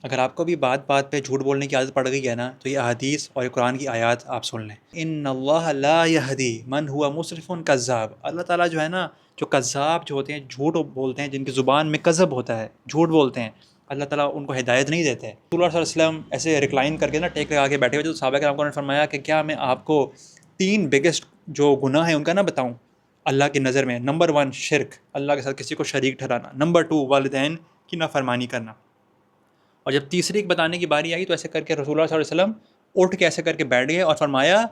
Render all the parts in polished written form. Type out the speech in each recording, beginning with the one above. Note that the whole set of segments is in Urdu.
اگر آپ کو بھی بات بات پہ جھوٹ بولنے کی عادت پڑ گئی ہے نا، تو یہ احادیث اور قرآن کی آیات آپ سن لیں۔ ان اللہ لا یہدی من ہوا مسرف کذاب، اللہ تعالیٰ جو ہے نا، جو کذاب جو ہوتے ہیں، جھوٹ بولتے ہیں، جن کی زبان میں کذب ہوتا ہے، جھوٹ بولتے ہیں، اللہ تعالیٰ ان کو ہدایت نہیں دیتے۔ رسول اللہ صلی اللہ علیہ وسلم ایسے ریکلائن کر کے نا، ٹیک لگا کے بیٹھے ہوئے، تو صحابہ کرام کو نے فرمایا کہ کیا میں آپ کو 3 بگیسٹ جو گناہ ہیں ان کا نہ بتاؤں اللہ کی نظر میں؟ نمبر 1 شرک، اللہ کے ساتھ کسی کو شریک ٹھہرانا۔ نمبر 2 والدین کی نافرمانی کرنا۔ اور جب تیسری ایک بتانے کی باری آئی تو ایسے کر کے رسول اللہ صلی اللہ علیہ وسلم اٹھ کے ایسے کر کے بیٹھ گئے اور فرمایا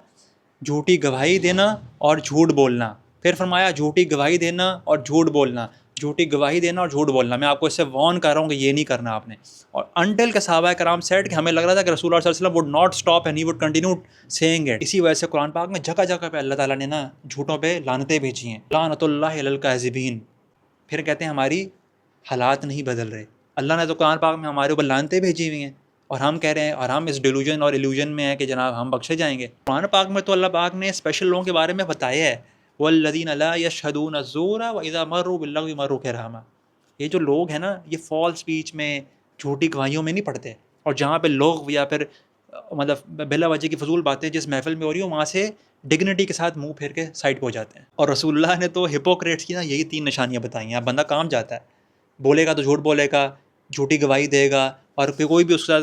جھوٹی گواہی دینا اور جھوٹ بولنا۔ پھر فرمایا جھوٹی گواہی دینا اور جھوٹ بولنا، جھوٹی گواہی دینا اور جھوٹ بولنا، میں آپ کو اس سے وارن کر رہا ہوں کہ یہ نہیں کرنا آپ نے۔ اور انٹل کے صحابہ کرام سیٹ کہ ہمیں لگ رہا تھا کہ رسول اللہ صلی اللہ علیہ وسلم would not stop and he would continue saying it۔ اسی وجہ سے قرآن پاک میں جگہ جگہ پہ اللہ تعالیٰ نے نا جھوٹوں پہ لعنتیں بھیجی ہیں، لعنت اللہ علی الکاذبین۔ پھر کہتے ہیں ہماری حالات نہیں بدل رہے۔ اللہ نے تو قرآن پاک میں ہمارے اوپر لعنتیں بھیجی ہوئی ہیں، اور ہم کہہ رہے ہیں، اور ہم اس ڈیلوژن اور ایلوژن میں ہیں کہ جناب ہم بخشے جائیں گے۔ قرآن پاک میں تو اللہ پاک نے اسپیشل لوگوں کے بارے میں بتایا ہے، وَالَّذِينَ لَا يَشْهَدُونَ الزُّورَ وَإِذَا مَرُّوا بِاللَّغْوِ مَرُّوا كِرَامًا۔ یہ جو لوگ ہیں نا، یہ فالس اسپیچ میں، جھوٹی گواہیوں میں نہیں پڑتے، اور جہاں پہ لوگ یا پھر مطلب بلا وجہ کی فضول باتیں جس محفل میں ہو رہی ہوں وہاں سے ڈگنیٹی کے ساتھ منہ پھیر کے سائڈ پہ ہو جاتے ہیں۔ اور رسول اللہ نے تو ہپوکریٹس کی نا یہی 3 نشانیاں بتائی ہیں۔ اب بندہ کام جاتا ہے، بولے گا تو جھوٹ بولے گا، جھوٹی گواہی دے گا، اور کوئی بھی اس کا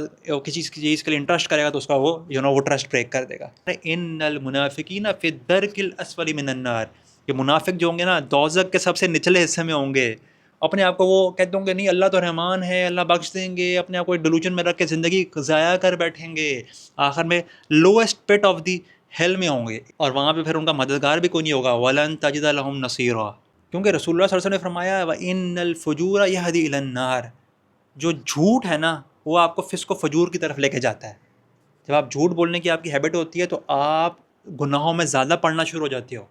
کسی چیز کے لیے انٹرسٹ کرے گا تو اس کا وہ ٹرسٹ بریک کر دے گا۔ ان المنافقین فی الدرک الاسفل من النار، یہ منافق جو ہوں گے نا دوزخ کے سب سے نچلے حصے میں ہوں گے۔ اپنے آپ کو وہ کہتے ہوں گے نہیں اللہ تو رحمان ہے، اللہ بخش دیں گے، اپنے آپ کو ایک ڈیلوژن میں رکھ کے زندگی ضائع کر بیٹھیں گے، آخر میں lowest put of the hell میں ہوں گے، اور وہاں پہ پھر ان کا مددگار بھی کوئی نہیں ہوگا۔ وَلَن تَجِدَ لَهُمْ نَصِيرًا، کیونکہ رسول اللہ صلی اللہ علیہ وسلم نے فرمایا وَإِنَّ الْفُجُورَ يَهْدِي إِلَى النَّارِ، جو جھوٹ ہے نا وہ آپ کو فسق و فجور کی طرف لے کے جاتا ہے۔ جب آپ جھوٹ بولنے کی آپ کی ہیبٹ ہوتی ہے تو آپ گناہوں میں زیادہ پڑنا شروع ہو جاتے ہو،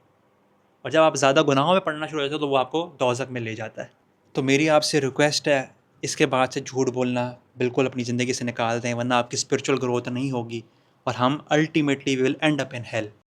اور جب آپ زیادہ گناہوں میں پڑنا شروع ہو جاتے ہو تو وہ آپ کو دوزخ میں لے جاتا ہے۔ تو میری آپ سے ریکویسٹ ہے، اس کے بعد سے جھوٹ بولنا بالکل اپنی زندگی سے نکال دیں، ورنہ آپ کی اسپرچول گروتھ نہیں ہوگی، اور ہم ultimately will end up in heel.